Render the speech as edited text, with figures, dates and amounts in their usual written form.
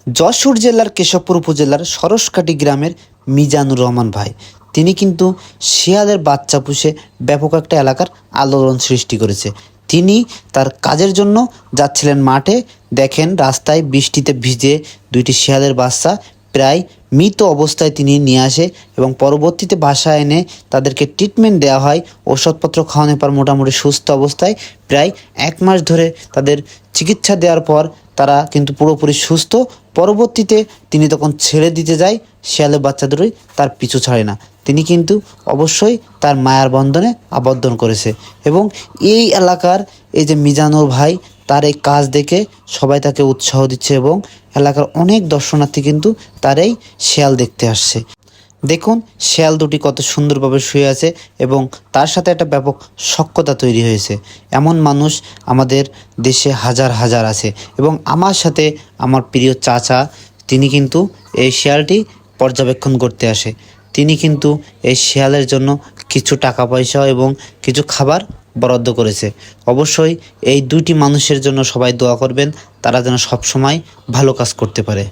যশোর জেলার কেশবপুর উপজেলার সরসকাটি গ্রামের মিজানুর রহমান ভাই, তিনি কিন্তু শিয়ালের বাচ্চা পুষে ব্যাপক একটা এলাকার আলোড়ন সৃষ্টি করেছে। তিনি তার কাজের জন্য যাচ্ছিলেন মাঠে, দেখেন রাস্তায় বৃষ্টিতে ভিজে দুইটি শিয়ালের বাচ্চা প্রায় মৃত অবস্থায় তিনি নিয়ে আসে এবং পরবর্তীতে বাসায় এনে তাদেরকে ট্রিটমেন্ট দেওয়া হয়। ওষুধপত্র খাওয়ানোর পর মোটামুটি সুস্থ অবস্থায় প্রায় 1 মাস ধরে তাদের চিকিৎসা দেওয়ার পর তারা কিন্তু পুরোপুরি সুস্থ। পরবর্তীতে তিনি তখন ছেড়ে দিতে যায়, শিয়ালের বাচ্চা দুটোই তার পিছু ছাড়ে না। তিনি কিন্তু অবশ্যই তার মায়ার বন্ধনে আবদ্ধ করেছে এবং এই এলাকার এই যে মিজানুর ভাই, তার এই কাজ দেখে সবাই তাকে উৎসাহ দিচ্ছে এবং এলাকার অনেক দর্শনার্থী কিন্তু তার এই শিয়াল দেখতে আসছে। দেখুন শিয়াল দুটি কত সুন্দরভাবে শুয়ে আছে এবং তার সাথে একটা ব্যাপক সখ্যতা তৈরি হয়েছে। এমন মানুষ আমাদের দেশে হাজার হাজার আছে এবং আমার সাথে আমার প্রিয় চাচা, তিনি কিন্তু এই শিয়ালটি পর্যবেক্ষণ করতে আসে। তিনি কিন্তু এই শিয়ালের জন্য কিছু টাকা পয়সা এবং কিছু খাবার বরাদ্দ করেছে। অবশ্যই এই দুইটি মানুষের জন্য সবাই দোয়া করবেন, তারা যেন সবসময় ভালো কাজ করতে পারে।